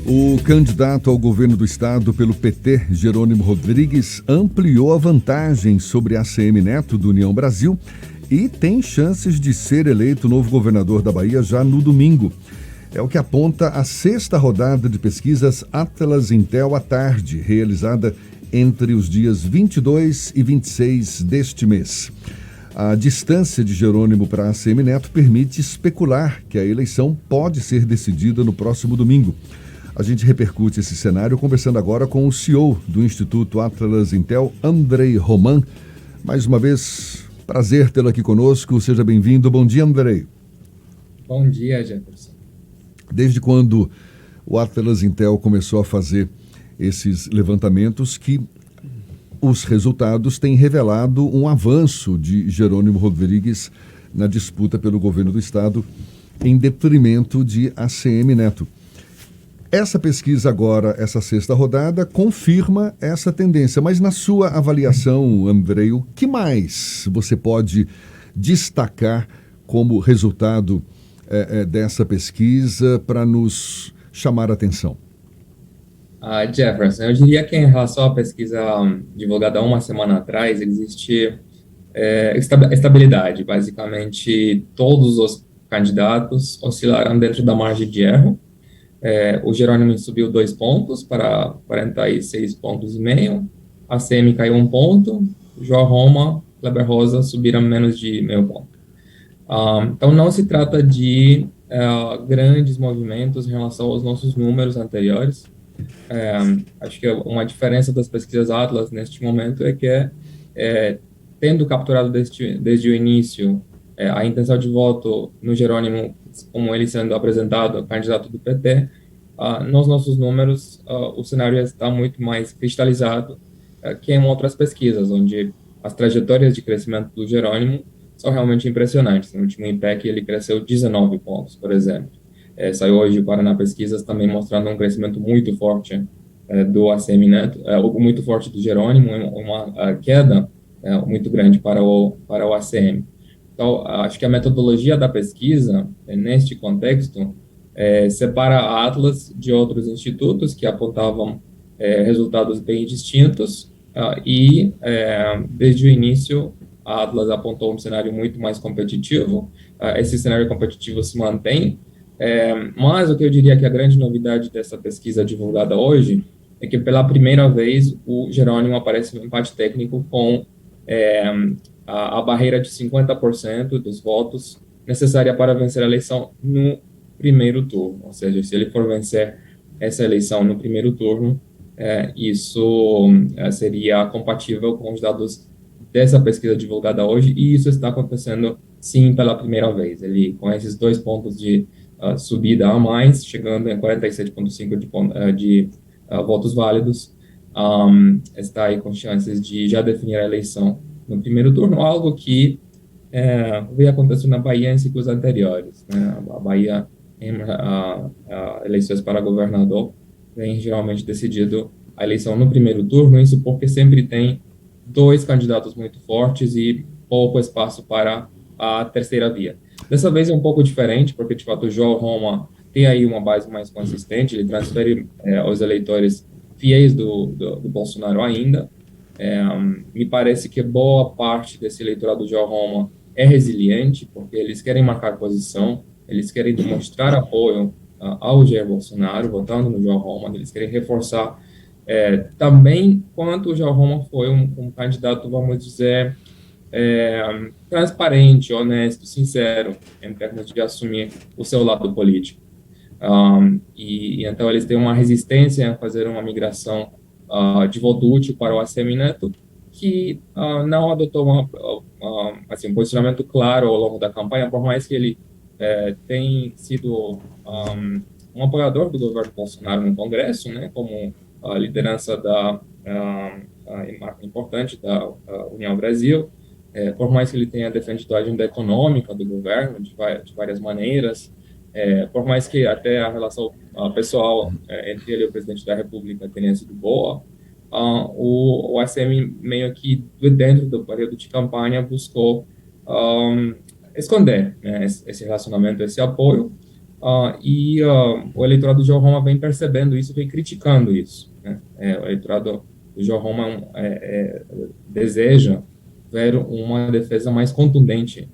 O candidato ao governo do estado pelo PT, Jerônimo Rodrigues, ampliou a vantagem sobre ACM Neto do União Brasil e tem chances de ser eleito novo governador da Bahia já no domingo. É o que aponta a sexta rodada de pesquisas Atlas Intel à tarde, realizada entre os dias 22 e 26 deste mês. A distância de Jerônimo para a ACM Neto permite especular que a eleição pode ser decidida no próximo domingo. A gente repercute esse cenário conversando agora com o CEO do Instituto Atlas Intel, Andrei Roman. Mais uma vez, prazer tê-lo aqui conosco. Seja bem-vindo. Bom dia, Andrei. Bom dia, Jefferson. Desde quando o Atlas Intel começou a fazer esses levantamentos que os resultados têm revelado um avanço de Jerônimo Rodrigues na disputa pelo governo do estado em detrimento de ACM Neto. Essa pesquisa agora, essa sexta rodada, confirma essa tendência. Mas na sua avaliação, Andrei, o que mais você pode destacar como resultado dessa pesquisa para nos chamar a atenção? Jefferson, eu diria que em relação à pesquisa divulgada uma semana atrás, existe estabilidade. Basicamente, todos os candidatos oscilaram dentro da margem de erro. O Jerônimo subiu 2 pontos para 46,5 pontos. A ACM caiu 1 ponto. João Roma, Kleber Rosa subiram menos de meio ponto. Então, não se trata de grandes movimentos em relação aos nossos números anteriores. Acho que uma diferença das pesquisas Atlas neste momento é que, tendo capturado desde o início a intenção de voto no Jerônimo, como ele sendo apresentado, candidato do PT, nos nossos números, o cenário está muito mais cristalizado que em outras pesquisas, onde as trajetórias de crescimento do Jerônimo são realmente impressionantes. No último IPEC, ele cresceu 19 pontos, por exemplo. Saiu hoje o Paraná Pesquisas também mostrando um crescimento muito forte do ACM Neto, muito forte do Jerônimo, uma queda muito grande para o ACM. Então, acho que a metodologia da pesquisa, neste contexto, separa a Atlas de outros institutos que apontavam resultados bem distintos desde o início, a Atlas apontou um cenário muito mais competitivo. Esse cenário competitivo se mantém, mas o que eu diria que a grande novidade dessa pesquisa divulgada hoje é que pela primeira vez o Jerônimo aparece no empate técnico com a barreira de 50% dos votos necessária para vencer a eleição no primeiro turno. Ou seja, se ele for vencer essa eleição no primeiro turno, isso seria compatível com os dados dessa pesquisa divulgada hoje, e isso está acontecendo, sim, pela primeira vez. Ele, com esses 2 pontos de subida a mais, chegando em 47,5 de votos válidos, está aí com chances de já definir a eleição no primeiro turno, algo que veio acontecer na Bahia em ciclos anteriores, né? A Bahia, em eleições para governador, vem geralmente decidido a eleição no primeiro turno, isso porque sempre tem 2 candidatos muito fortes e pouco espaço para a terceira via. Dessa vez é um pouco diferente, porque, de fato, o João Roma tem aí uma base mais consistente, ele transfere aos eleitores fiéis do Bolsonaro ainda. Me parece que boa parte desse eleitorado do João Roma é resiliente, porque eles querem marcar posição, eles querem demonstrar apoio ao Jair Bolsonaro, votando no João Roma, eles querem reforçar também quanto o João Roma foi um candidato, vamos dizer, transparente, honesto, sincero, em termos de assumir o seu lado político. Então eles têm uma resistência a fazer uma migração de voto útil para o ACM Neto, que não adotou um posicionamento claro ao longo da campanha, por mais que ele tenha sido um apoiador do governo Bolsonaro no Congresso, né, como a liderança importante da União Brasil, por mais que ele tenha defendido a agenda econômica do governo de várias maneiras, por mais que até a relação pessoal entre ele e o presidente da República tenha sido boa, o ACM meio que dentro do período de campanha buscou esconder, né, esse relacionamento, esse apoio, o eleitorado de João Roma vem percebendo isso, vem criticando isso, né? O eleitorado do João Roma deseja ver uma defesa mais contundente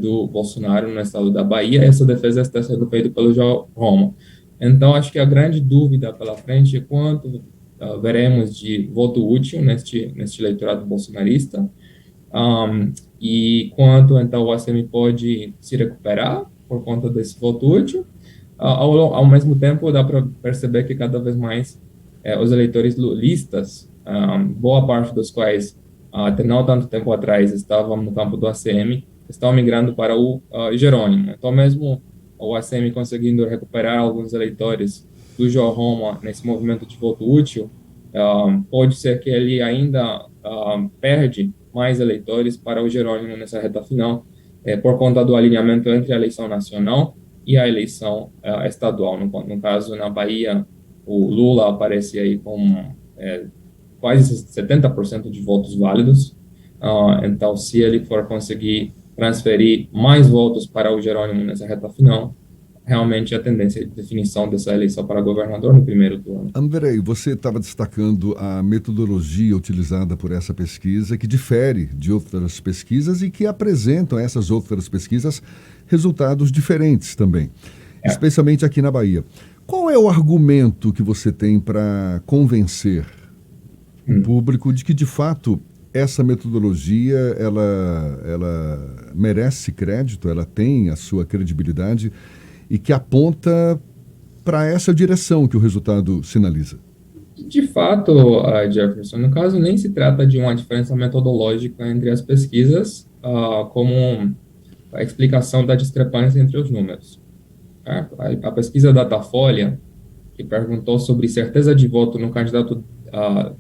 do Bolsonaro no estado da Bahia. Essa defesa está sendo feita pelo João Roma. Então, acho que a grande dúvida pela frente é quanto veremos de voto útil neste eleitorado bolsonarista, e quanto, então, o ACM pode se recuperar por conta desse voto útil. Ao mesmo tempo, dá para perceber que cada vez mais os eleitores lulistas, boa parte dos quais, até não tanto tempo atrás, estavam no campo do ACM, estão migrando para o Jerônimo. Então, mesmo o ACM conseguindo recuperar alguns eleitores do João Roma nesse movimento de voto útil, pode ser que ele ainda perde mais eleitores para o Jerônimo nessa reta final, por conta do alinhamento entre a eleição nacional e a eleição estadual. No caso, na Bahia, o Lula aparece aí com quase 70% de votos válidos. Então, se ele for conseguir transferir mais votos para o Jerônimo nessa reta final, realmente a tendência de definição dessa eleição para governador no primeiro turno. Andrei, você estava destacando a metodologia utilizada por essa pesquisa, que difere de outras pesquisas e que apresentam essas outras pesquisas resultados diferentes também, especialmente aqui na Bahia. Qual é o argumento que você tem para convencer o público de que, de fato, essa metodologia ela merece crédito, ela tem a sua credibilidade e que aponta para essa direção que o resultado sinaliza? De fato, Jefferson, no caso, nem se trata de uma diferença metodológica entre as pesquisas, como a explicação da discrepância entre os números. A pesquisa Datafolha, que perguntou sobre certeza de voto no candidato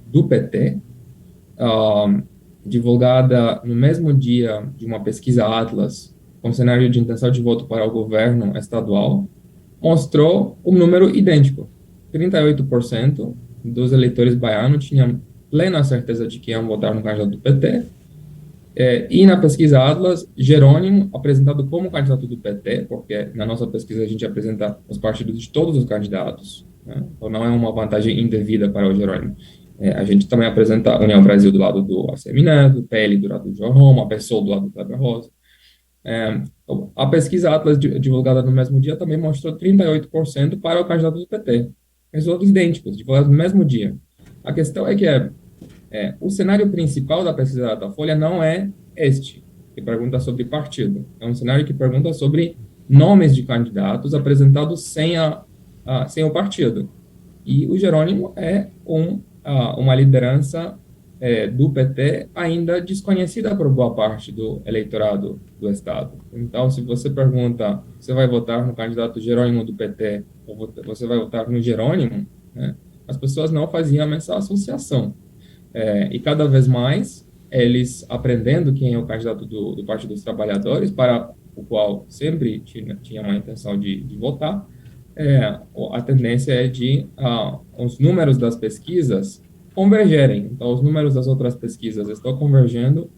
do PT, divulgada no mesmo dia de uma pesquisa Atlas, com cenário de intenção de voto para o governo estadual, mostrou um número idêntico. 38% dos eleitores baianos tinham plena certeza de que iam votar no candidato do PT, e na pesquisa Atlas, Jerônimo, apresentado como candidato do PT, porque na nossa pesquisa a gente apresenta os partidos de todos os candidatos, né? Então não é uma vantagem indevida para o Jerônimo. A gente também apresenta a União Brasil do lado do ACM Neto, PL do lado do João Roma, a PSOL do lado do Kleber Rosa. A pesquisa Atlas, divulgada no mesmo dia, também mostrou 38% para o candidato do PT. Resultados idênticos, divulgados no mesmo dia. A questão é que o cenário principal da pesquisa Datafolha não é este, que pergunta sobre partido. É um cenário que pergunta sobre nomes de candidatos apresentados sem o partido. E o Jerônimo é uma liderança do PT ainda desconhecida por boa parte do eleitorado do Estado. Então, se você pergunta, você vai votar no candidato Jerônimo do PT ou você vai votar no Jerônimo, né, as pessoas não faziam essa associação. E cada vez mais, eles aprendendo quem é o candidato do Partido dos Trabalhadores, para o qual sempre tinha uma intenção de votar, a tendência é de os números das pesquisas convergerem. Então, os números das outras pesquisas estão convergendo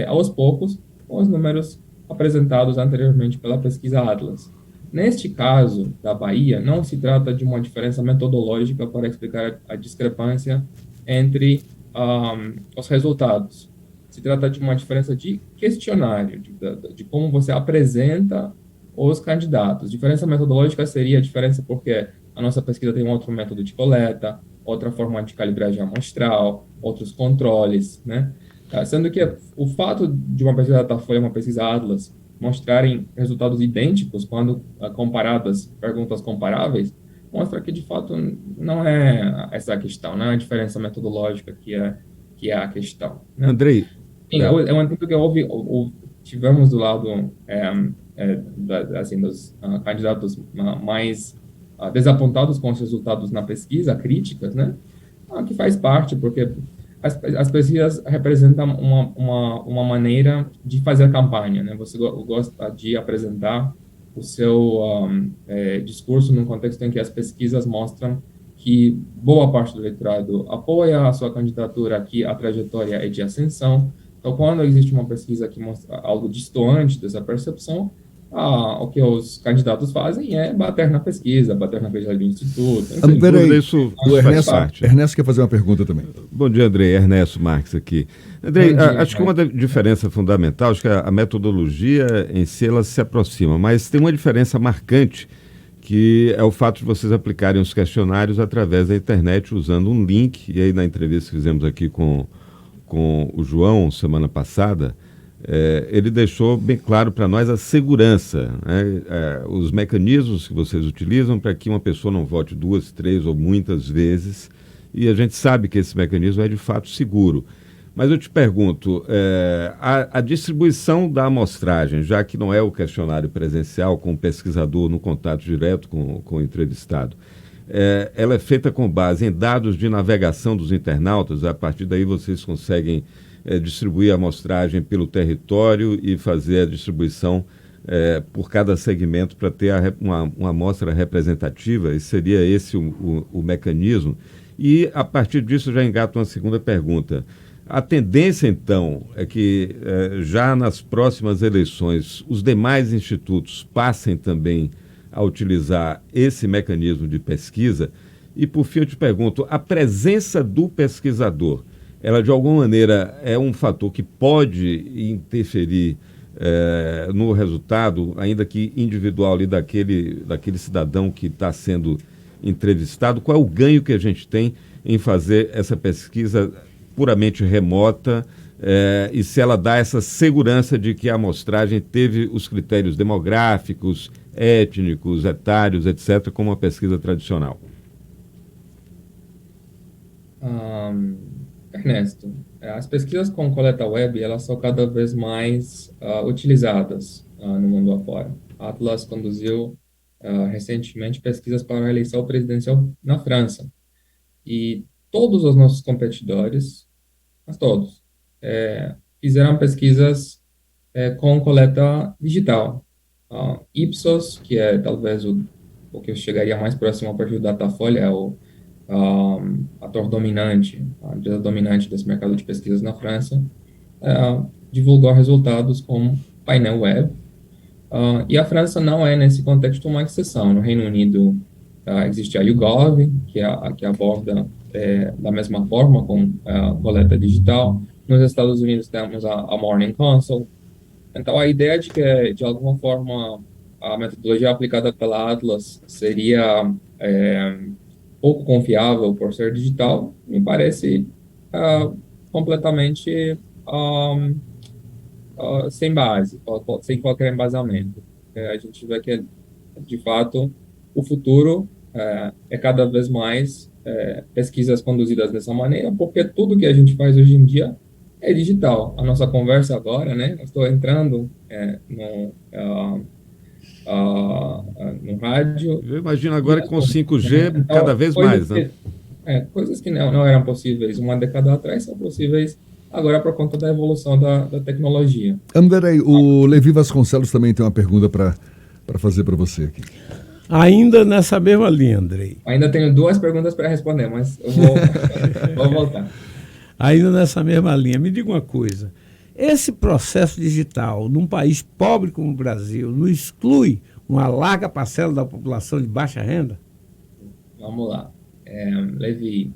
aos poucos com os números apresentados anteriormente pela pesquisa Atlas. Neste caso da Bahia, não se trata de uma diferença metodológica para explicar a discrepância entre os resultados. Se trata de uma diferença de questionário, de como você apresenta os candidatos. Diferença metodológica seria a diferença porque a nossa pesquisa tem um outro método de coleta, outra forma de calibragem amostral, outros controles, né? Sendo que o fato de uma pesquisa Datafolha e uma pesquisa Atlas mostrarem resultados idênticos quando comparadas, perguntas comparáveis, mostra que, de fato, não é essa a questão, não é a diferença metodológica que é a questão, né? Andrei, Eu entendo que tivemos do lado dos candidatos mais desapontados com os resultados na pesquisa, críticas, né? Que faz parte, porque as pesquisas representam uma maneira de fazer campanha, né? Você gosta de apresentar o seu discurso num contexto em que as pesquisas mostram que boa parte do eleitorado apoia a sua candidatura, que a trajetória é de ascensão. Então, quando existe uma pesquisa que mostra algo distoante dessa percepção, o que os candidatos fazem é bater na pesquisa do instituto, enfim, Peraí, Isso o faz Ernesto, parte. Ernesto quer fazer uma pergunta também. Bom dia, Andrei. Ernesto Marques aqui. Andrei, bom dia, acho que uma diferença fundamental, acho que a metodologia em si ela se aproxima, mas tem uma diferença marcante, que é o fato de vocês aplicarem os questionários através da internet, usando um link. E aí, na entrevista que fizemos aqui com o João, semana passada, ele deixou bem claro para nós a segurança, né? Os mecanismos que vocês utilizam para que uma pessoa não vote 2, 3 ou muitas vezes, e a gente sabe que esse mecanismo é de fato seguro. Mas eu te pergunto, a distribuição da amostragem, já que não é o questionário presencial com o pesquisador no contato direto com o entrevistado, ela é feita com base em dados de navegação dos internautas. A partir daí vocês conseguem distribuir a amostragem pelo território e fazer a distribuição por cada segmento para ter uma amostra representativa. E seria esse o mecanismo. E, a partir disso, já engato uma segunda pergunta. A tendência, então, é que já nas próximas eleições os demais institutos passem também a utilizar esse mecanismo de pesquisa. E, por fim, eu te pergunto, a presença do pesquisador, ela de alguma maneira é um fator que pode interferir no resultado, ainda que individual ali daquele cidadão que está sendo entrevistado? Qual é o ganho que a gente tem em fazer essa pesquisa puramente remota e se ela dá essa segurança de que a amostragem teve os critérios demográficos, étnicos, etários, etc., como uma pesquisa tradicional? Ernesto, as pesquisas com coleta web, elas são cada vez mais utilizadas no mundo afora. A Atlas conduziu recentemente pesquisas para a eleição presidencial na França. E todos os nossos competidores, mas todos, fizeram pesquisas com coleta digital. Ipsos, que é talvez o que eu chegaria mais próximo ao perfil da Datafolha, é o ator dominante, a empresa dominante desse mercado de pesquisas na França, divulgou resultados com painel web. E a França não é, nesse contexto, uma exceção. No Reino Unido, existe a YouGov, que aborda da mesma forma, com coleta digital. Nos Estados Unidos, temos a Morning Consult. Então, a ideia de que, de alguma forma, a metodologia aplicada pela Atlas seria pouco confiável por ser digital, me parece completamente sem base, sem qualquer embasamento. A gente vê que, de fato, o futuro é cada vez mais pesquisas conduzidas dessa maneira, porque tudo que a gente faz hoje em dia é digital. A nossa conversa agora, né? Eu estou entrando no rádio. Eu imagino agora com 5G Então, cada vez mais, né? Coisas que não eram possíveis uma década atrás são possíveis agora por conta da evolução da tecnologia. Anderei, o Levi Vasconcelos também tem uma pergunta para fazer para você aqui. Ainda nessa mesma linha, Andrei. Ainda tenho 2 perguntas para responder, mas eu vou voltar. Ainda nessa mesma linha, me diga uma coisa. Esse processo digital, num país pobre como o Brasil, não exclui uma larga parcela da população de baixa renda? Vamos lá. Levi,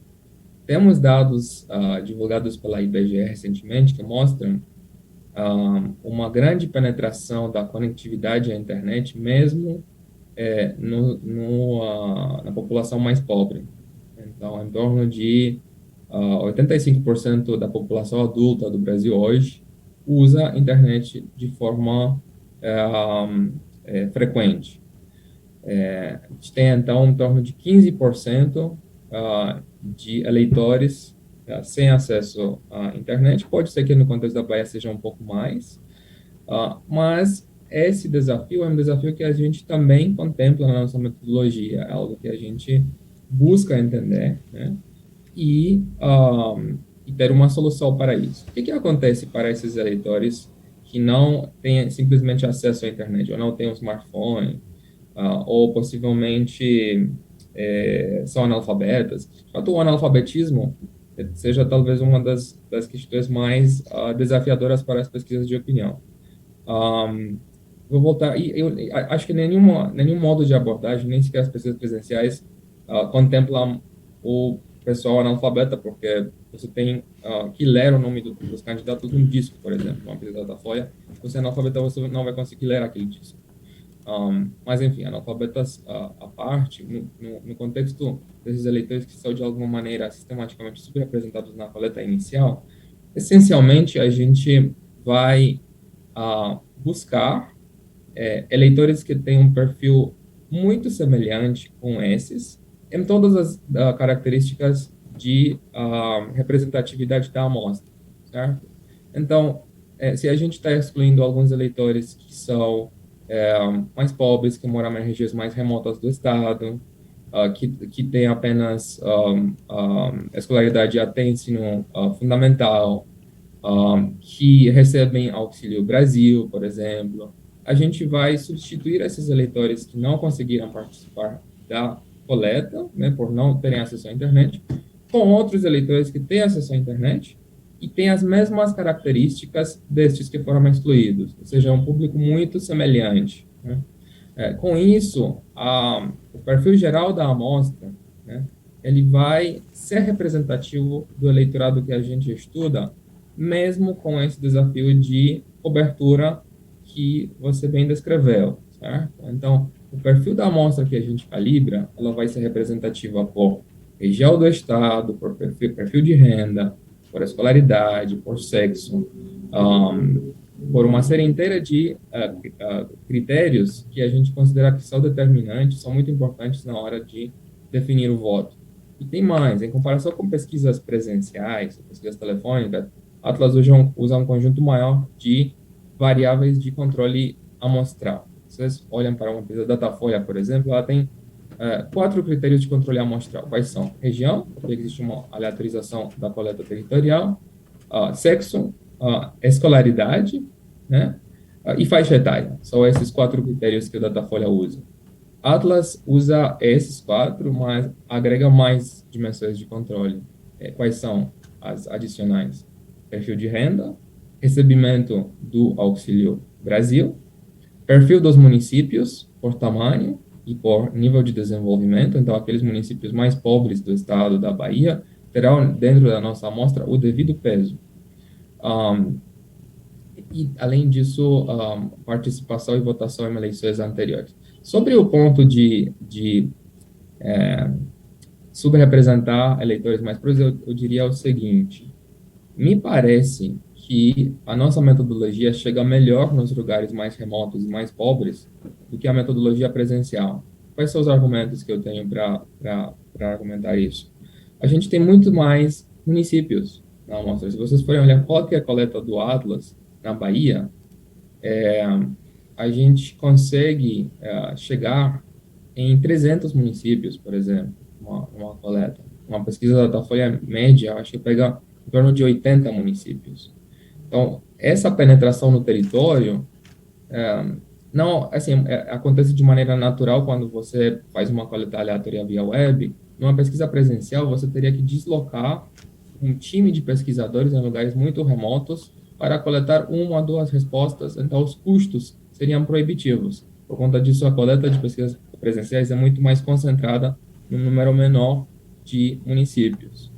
temos dados divulgados pela IBGE recentemente que mostram uma grande penetração da conectividade à internet, mesmo na população mais pobre. Então, em torno de 85% da população adulta do Brasil hoje usa a internet de forma frequente. A gente tem, então, em torno de 15% de eleitores sem acesso à internet. Pode ser que no contexto da Bahia seja um pouco mais, mas esse desafio é um desafio que a gente também contempla na nossa metodologia, é algo que a gente busca entender, né? E ter uma solução para isso. O que acontece para esses eleitores que não têm simplesmente acesso à internet, ou não têm um smartphone, ou possivelmente são analfabetas? De fato, o analfabetismo seja talvez uma das questões mais desafiadoras para as pesquisas de opinião. vou voltar, e eu acho que nenhum modo de abordagem, nem sequer as pesquisas presenciais, contemplam o pessoal analfabeta, porque você tem que ler o nome dos candidatos num disco, por exemplo, uma pesquisa da Folha. Se você é analfabeta, você não vai conseguir ler aquele disco. Mas, enfim, analfabetas à parte, no contexto desses eleitores que são, de alguma maneira, sistematicamente subrepresentados na coleta inicial, essencialmente, a gente vai buscar eleitores que têm um perfil muito semelhante com esses, em todas as características de representatividade da amostra, certo? Então, se a gente está excluindo alguns eleitores que são mais pobres, que moram em regiões mais remotas do estado, que têm apenas escolaridade até ensino fundamental, que recebem Auxílio Brasil, por exemplo, a gente vai substituir esses eleitores que não conseguiram participar da coleta, né, por não terem acesso à internet, com outros eleitores que têm acesso à internet e têm as mesmas características destes que foram excluídos, ou seja, um público muito semelhante, né? Com isso, o perfil geral da amostra, né, ele vai ser representativo do eleitorado que a gente estuda, mesmo com esse desafio de cobertura que você bem descreveu, certo? Então, o perfil da amostra que a gente calibra, ela vai ser representativa por região do estado, por perfil de renda, por escolaridade, por sexo, por uma série inteira de critérios que a gente considera que são determinantes, são muito importantes na hora de definir o voto. E tem mais, em comparação com pesquisas presenciais, pesquisas telefônicas, Atlas usa um conjunto maior de variáveis de controle amostral. Vocês olham para uma pesquisa Datafolha, por exemplo, ela tem 4 critérios de controle amostral. Quais são? Região, porque existe uma aleatorização da coleta territorial, sexo, escolaridade, né? E faixa etária. São esses 4 critérios que o Datafolha usa. Atlas usa esses 4, mas agrega mais dimensões de controle. Quais são as adicionais? Perfil de renda, recebimento do Auxílio Brasil, perfil dos municípios por tamanho e por nível de desenvolvimento. Então, aqueles municípios mais pobres do estado da Bahia terão, dentro da nossa amostra, o devido peso. E, além disso, participação e votação em eleições anteriores. Sobre o ponto de subrepresentar eleitores mais pobres, eu diria o seguinte: me parece que a nossa metodologia chega melhor nos lugares mais remotos e mais pobres do que a metodologia presencial. Quais são os argumentos que eu tenho para argumentar isso? A gente tem muito mais municípios na amostra. Se vocês forem olhar qualquer coleta do Atlas na Bahia, a gente consegue chegar em 300 municípios, por exemplo, uma coleta. Uma pesquisa da Datafolha média, acho que pega em torno de 80 municípios. Então, essa penetração no território não, assim, acontece de maneira natural quando você faz uma coleta aleatória via web. Numa pesquisa presencial, você teria que deslocar um time de pesquisadores em lugares muito remotos para coletar 1 ou 2 respostas, então os custos seriam proibitivos. Por conta disso, a coleta de pesquisas presenciais é muito mais concentrada num número menor de municípios.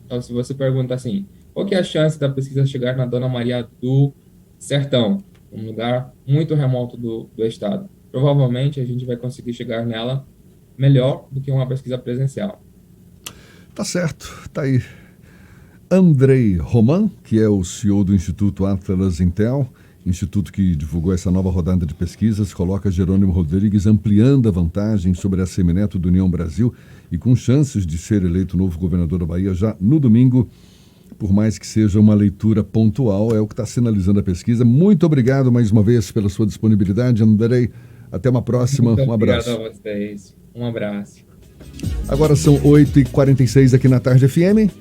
Então, se você pergunta assim, qual que é a chance da pesquisa chegar na Dona Maria do Sertão, um lugar muito remoto do estado? Provavelmente a gente vai conseguir chegar nela melhor do que uma pesquisa presencial. Tá certo, tá aí. Andrei Roman, que é o CEO do Instituto Atlas Intel, instituto que divulgou essa nova rodada de pesquisas, coloca Jerônimo Rodrigues ampliando a vantagem sobre a Semineto do União Brasil e com chances de ser eleito novo governador da Bahia já no domingo, por mais que seja uma leitura pontual, é o que está sinalizando a pesquisa. Muito obrigado mais uma vez pela sua disponibilidade, Andrei. Até uma próxima. Muito um abraço. Obrigado a vocês. Um abraço. Agora são 8h46 aqui na Tarde FM.